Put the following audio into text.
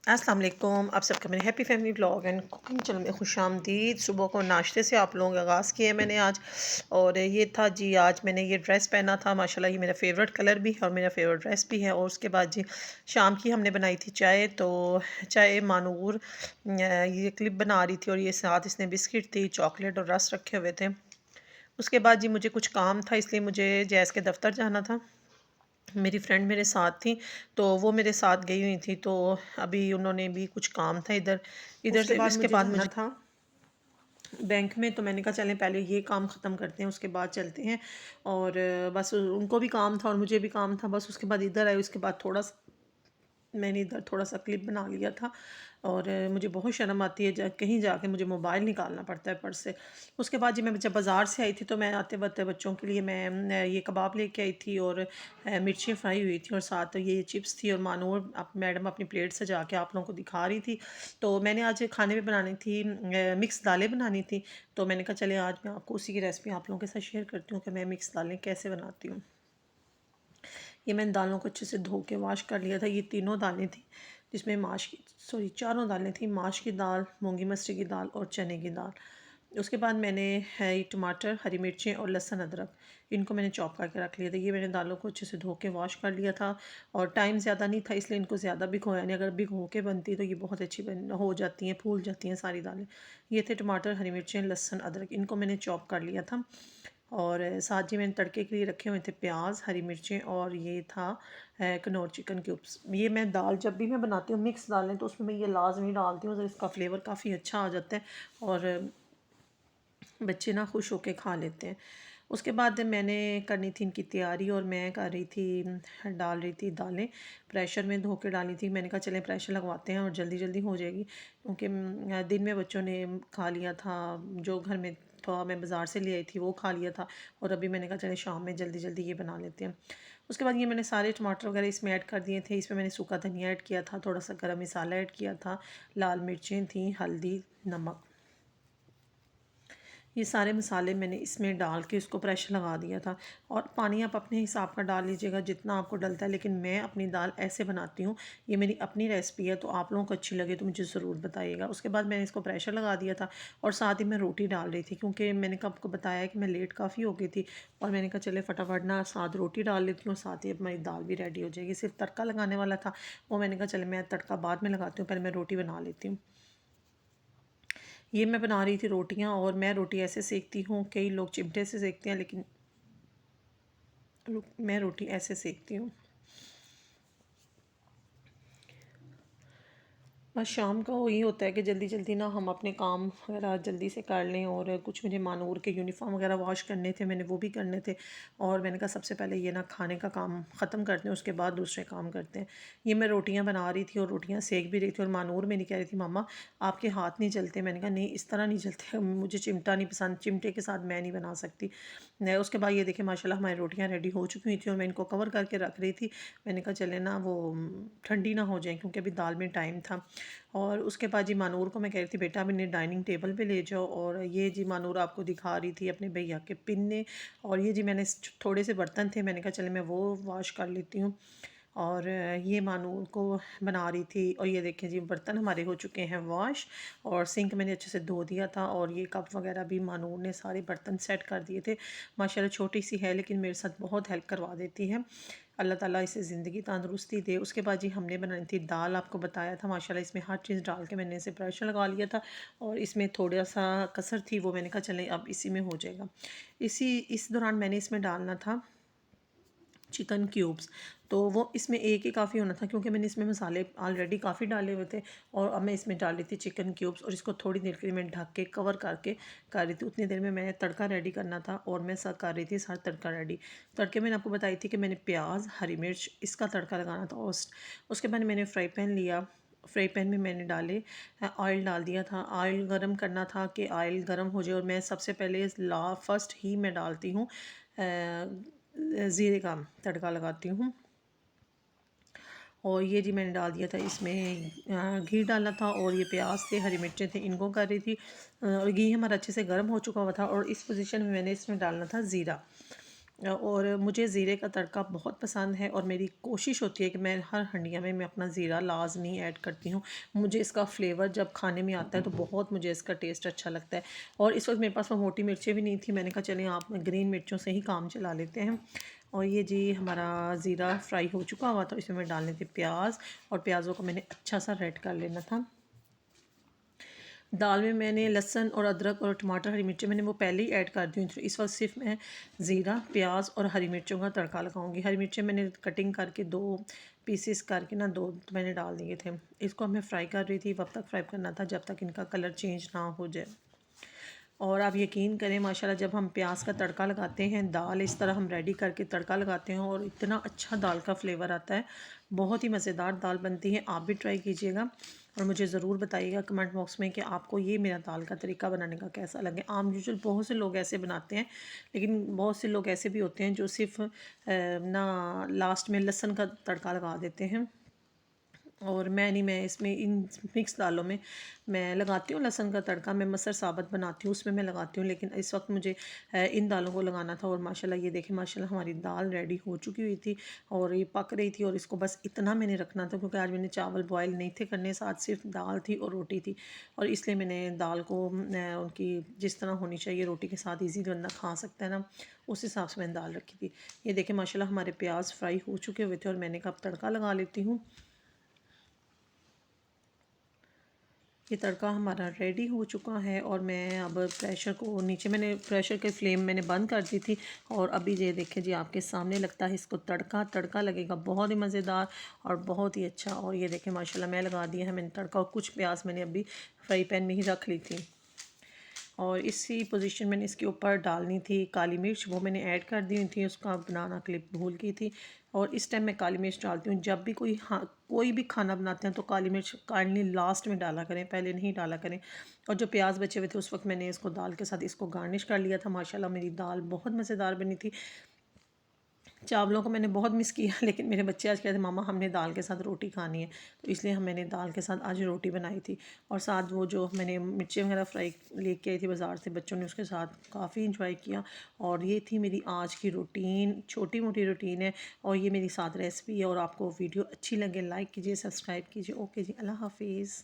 अस्सलाम वालेकुम। आप सबका मेरे happy family blog and cooking channel में खुशामदीद। सुबह को नाश्ते से आप लोगों का आगाज़ किया है मैंने आज। और ये था जी, आज मैंने ये ड्रेस पहना था माशाल्लाह, ये मेरा फेवरेट कलर भी है और मेरा फेवरेट ड्रेस भी है। और उसके बाद जी शाम की हमने बनाई थी चाय। तो चाय मानूर ये क्लिप बना रही थी और ये साथ इसने बिस्किट थी, चॉकलेट और रस रखे हुए थे। उसके बाद जी मुझे कुछ काम था, इसलिए मुझे जैज़ के दफ्तर जाना था। मेरी फ्रेंड मेरे साथ थी, तो वो मेरे साथ गई हुई थी। तो अभी उन्होंने भी कुछ काम था इधर इधर उसके से। बाद इसके मुझे बाद जाना मुझे था बैंक में, तो मैंने कहा चलें पहले ये काम ख़त्म करते हैं, उसके बाद चलते हैं। और बस उनको भी काम था और मुझे भी काम था। बस उसके बाद इधर आए, उसके बाद थोड़ा सा मैंने इधर थोड़ा-सा क्लिप बना लिया था। और मुझे बहुत शर्म आती है कहीं जाके मुझे मोबाइल निकालना पड़ता है पर्स से। उसके बाद जी मैं जब बाज़ार से आई थी, तो मैं आते वक़्त बच्चों के लिए मैं ये कबाब लेके आई थी और मिर्चें फ्राई हुई थी और साथ ये चिप्स थी। और मानूर मैडम अपनी प्लेट सजा के आप लोगों को दिखा रही थी। तो मैंने आज खाने में बनानी थी, मिक्स दालें बनानी थी। तो मैंने कहा चले आज मैं आपको उसी की रेसिपी आप लोगों के साथ शेयर करती हूँ कि मैं मिक्स दालें कैसे बनाती हूँ। ये मैंने दालों को अच्छे से धो के वॉश कर लिया था। ये तीनों दालें थी, जिसमें चारों दालें थी, माश की दाल, मूंगी मसरी की दाल और चने की दाल। उसके बाद मैंने है ये टमाटर, हरी मिर्चें और लहसुन अदरक, इनको मैंने चॉप करके रख लिया था। ये मैंने दालों को अच्छे से धो के वॉश कर लिया था। और टाइम ज़्यादा नहीं था, इसलिए इनको ज़्यादा भिगोया नहीं। अगर भिगो के बनती तो ये बहुत अच्छी हो जाती हैं, फूल जाती हैं सारी दालें। ये थे टमाटर, हरी मिर्चें, लहसुन अदरक, इनको मैंने चॉप कर लिया था। और साथ जी मैंने तड़के के लिए रखे हुए थे प्याज, हरी मिर्चें और ये था कनौर चिकन क्यूब्स। ये मैं दाल जब भी मैं बनाती हूँ मिक्स दालें, तो उसमें मैं ये लाजमी डालती हूँ, तो इसका फ्लेवर काफ़ी अच्छा आ जाता है और बच्चे ना खुश होके खा लेते हैं। उसके बाद मैंने करनी थी इनकी तैयारी और मैं कर रही थी, डाल रही थी दालें। प्रेशर में धो के डाली थी। मैंने कहा चलें प्रेशर लगवाते हैं और जल्दी जल्दी हो जाएगी, क्योंकि दिन में बच्चों ने खा लिया था, जो घर में था मैं बाज़ार से ले आई थी वो खा लिया था। और अभी मैंने कहा चले शाम में जल्दी जल्दी ये बना लेते हैं। उसके बाद ये मैंने सारे टमाटर वगैरह इसमें ऐड कर दिए थे। इसमें मैंने सूखा धनिया ऐड किया था, थोड़ा सा गरम मसाला ऐड किया था, लाल मिर्चें थी, हल्दी, नमक। ये सारे मसाले मैंने इसमें डाल के इसको प्रेशर लगा दिया था। और पानी आप अपने हिसाब का डाल लीजिएगा जितना आपको डलता है, लेकिन मैं अपनी दाल ऐसे बनाती हूँ। ये मेरी अपनी रेसिपी है, तो आप लोगों को अच्छी लगे तो मुझे ज़रूर बताइएगा। उसके बाद मैंने इसको प्रेशर लगा दिया था और साथ ही मैं रोटी डाल रही थी, क्योंकि मैंने आपको बताया कि मैं लेट काफ़ी हो गई थी। और मैंने कहा चले फटाफट ना साथ रोटी डाल लेती हूँ, साथ ही हमारी दाल भी रेडी हो जाएगी। सिर्फ तड़का लगाने वाला था, वो मैंने कहा चले मैं तड़का बाद में लगाती हूँ, पहले मैं रोटी बना लेती हूँ। ये मैं बना रही थी रोटियां। और मैं रोटी ऐसे सेकती हूँ, कई लोग चिमटे से सेकते हैं, लेकिन मैं रोटी ऐसे सेकती हूँ। बस शाम का वही होता है कि जल्दी जल्दी ना हम अपने काम वगैरह जल्दी से कर लें। और कुछ मुझे मानूर के यूनिफॉर्म वगैरह वॉश करने थे, मैंने वो भी करने थे। और मैंने कहा सबसे पहले ये ना खाने का काम ख़त्म करते हैं, उसके बाद दूसरे काम करते हैं। ये मैं रोटियां बना रही थी और रोटियां सेक भी रही थी। और मानूर मेरी कह रही थी मामा आपके हाथ नहीं चलते। मैंने कहा नहीं, इस तरह नहीं चलते, मुझे चिमटा नहीं पसंद, चिमटे के साथ मैं नहीं बना सकती। उसके बाद ये देखिए माशाल्लाह हमारी रोटियां रेडी हो चुकी हुई थी और मैं इनको कवर करके रख रही थी। मैंने कहा चले ना वो ठंडी ना हो जाए, क्योंकि अभी दाल में टाइम था। और उसके बाद जी मानूर को मैं कह रही थी बेटा अब इन्हें डाइनिंग टेबल पे ले जाओ। और ये जी मानूर आपको दिखा रही थी अपने भैया के पिन्ने। और ये जी मैंने थोड़े से बर्तन थे, मैंने कहा चले मैं वो वॉश कर लेती हूँ। और ये मानूर को बना रही थी। और ये देखें जी बर्तन हमारे हो चुके हैं वॉश। और सिंक मैंने अच्छे से धो दिया था। और ये कप वगैरह भी मानूर ने सारे बर्तन सेट कर दिए थे। माशाल्लाह छोटी सी है, लेकिन मेरे साथ बहुत हेल्प करवा देती है। अल्लाह ताला इसे ज़िंदगी तंदुरुस्ती दे। उसके बाद जी हमने बनाई थी दाल, आपको बताया था माशाल्लाह इसमें हर चीज़ डाल के मैंने इसे प्रेशर लगा लिया था। और इसमें थोड़ा सा कसर थी, वो मैंने कहा चलें अब इसी में हो जाएगा। इस दौरान मैंने इसमें डालना था चिकन क्यूब्स। तो वो इसमें एक ही काफ़ी होना था, क्योंकि मैंने इसमें मसाले ऑलरेडी काफ़ी डाले हुए थे। और अब मैं इसमें डाल रही थी चिकन क्यूब्स और इसको थोड़ी देर के लिए मैं ढक के कवर करके कर रही थी। उतनी देर में मैंने तड़का रेडी करना था और मैं सब कर रही थी सारा तड़का रेडी। तड़के मैंने आपको बताई थी कि मैंने प्याज, हरी मिर्च, इसका तड़का लगाना था। और उसके बाद मैंने फ्राई पैन लिया। फ्राई पैन में मैंने डाले ऑयल डाल दिया था। ऑयल गरम करना था कि ऑयल गरम हो जाए। और मैं सबसे पहले फर्स्ट ही मैं डालती हूँ ज़ीरे का तड़का लगाती हूँ। और ये जी मैंने डाल दिया था इसमें घी डाला था। और ये प्याज थे, हरी मिर्चें थे, इनको कर रही थी। और घी हमारा अच्छे से गर्म हो चुका हुआ था। और इस पोजीशन में मैंने इसमें डालना था ज़ीरा। और मुझे ज़ीरे का तड़का बहुत पसंद है और मेरी कोशिश होती है कि मैं हर हंडिया में मैं अपना ज़ीरा लाजमी ऐड करती हूँ। मुझे इसका फ्लेवर जब खाने में आता है तो बहुत मुझे इसका टेस्ट अच्छा लगता है। और इस वक्त मेरे पास वो मोटी मिर्चें भी नहीं थी, मैंने कहा चलिए आप ग्रीन मिर्चों से ही काम चला लेते हैं। और ये जी हमारा ज़ीरा फ्राई हो चुका हुआ, तो इसमें मैं डालने थे प्याज, और प्याज़ों को मैंने अच्छा सा रेड कर लेना था। दाल में मैंने लहसुन और अदरक और टमाटर, हरी मिर्चें मैंने वो पहले ही ऐड कर दी हूँ, तो इस वक्त सिर्फ मैं ज़ीरा, प्याज और हरी मिर्चों का तड़का लगाऊंगी। हरी मिर्चें मैंने कटिंग करके 2 पीसेस करके ना, 2 तो मैंने डाल दिए थे। इसको मैं फ्राई कर रही थी, वब तक फ्राई करना था जब तक इनका कलर चेंज ना हो जाए। और आप यकीन करें माशाल्लाह, जब हम प्याज का तड़का लगाते हैं, दाल इस तरह हम रेडी करके तड़का लगाते हैं और इतना अच्छा दाल का फ्लेवर आता है, बहुत ही मज़ेदार दाल बनती है। आप भी ट्राई कीजिएगा और मुझे ज़रूर बताइएगा कमेंट बॉक्स में कि आपको ये मेरा दाल का तरीका बनाने का कैसा लगे। आम यूजुअल बहुत से लोग ऐसे बनाते हैं, लेकिन बहुत से लोग ऐसे भी होते हैं जो सिर्फ ना लास्ट में लहसुन का तड़का लगा देते हैं। और मैं नहीं, मैं इसमें इन मिक्स दालों में मैं लगाती हूँ लहसुन का तड़का। मैं मसर साबत बनाती हूँ उसमें मैं लगाती हूँ, लेकिन इस वक्त मुझे इन दालों को लगाना था। और माशाल्लाह ये देखें, माशाल्लाह हमारी दाल रेडी हो चुकी हुई थी और ये पक रही थी। और इसको बस इतना मैंने रखना था, क्योंकि आज मैंने चावल बॉयल नहीं थे करने, साथ सिर्फ दाल थी और रोटी थी। और इसलिए मैंने दाल को उनकी जिस तरह होनी चाहिए रोटी के साथ ईज़ी बंदा खा सकता है ना, उस हिसाब से मैंने दाल रखी थी। ये देखें माशाल्लाह हमारे प्याज फ्राई हो चुके हुए थे और मैंने कहा तड़का लगा लेती हूँ। ये तड़का हमारा रेडी हो चुका है और मैं अब प्रेशर को नीचे, मैंने प्रेशर के फ्लेम मैंने बंद कर दी थी। और अभी ये देखिए जी आपके सामने लगता है इसको तड़का तड़का लगेगा बहुत ही मज़ेदार और बहुत ही अच्छा। और ये देखें माशाल्लाह मैं लगा दिया है मैंने तड़का, और कुछ प्याज मैंने अभी फ्राई पैन में ही रख ली थी। और इसी पोजीशन मैंने इसके ऊपर डालनी थी काली मिर्च, वो मैंने ऐड कर दी थी, उसका बनाना क्लिप भूल गई थी। और इस टाइम मैं काली मिर्च डालती हूँ जब भी कोई भी खाना बनाते हैं, तो काली मिर्च काइंडली लास्ट में डाला करें, पहले नहीं डाला करें। और जो प्याज बचे हुए थे उस वक्त मैंने इसको दाल के साथ इसको गार्निश कर लिया था। माशाल्लाह मेरी दाल बहुत मज़ेदार बनी थी। चावलों को मैंने बहुत मिस किया, लेकिन मेरे बच्चे आज कहते थे मामा हमने दाल के साथ रोटी खानी है, तो इसलिए मैंने दाल के साथ आज रोटी बनाई थी। और साथ वो जो मैंने मिर्ची वगैरह फ्राई लेके आई थी बाज़ार से, बच्चों ने उसके साथ काफ़ी इंजॉय किया। और ये थी मेरी आज की रूटीन, छोटी मोटी रूटीन है और ये मेरी साथ रेसिपी है। और आपको वीडियो अच्छी लगे लाइक कीजिए, सब्सक्राइब कीजिए। ओके जी, अल्लाह हाफिज़।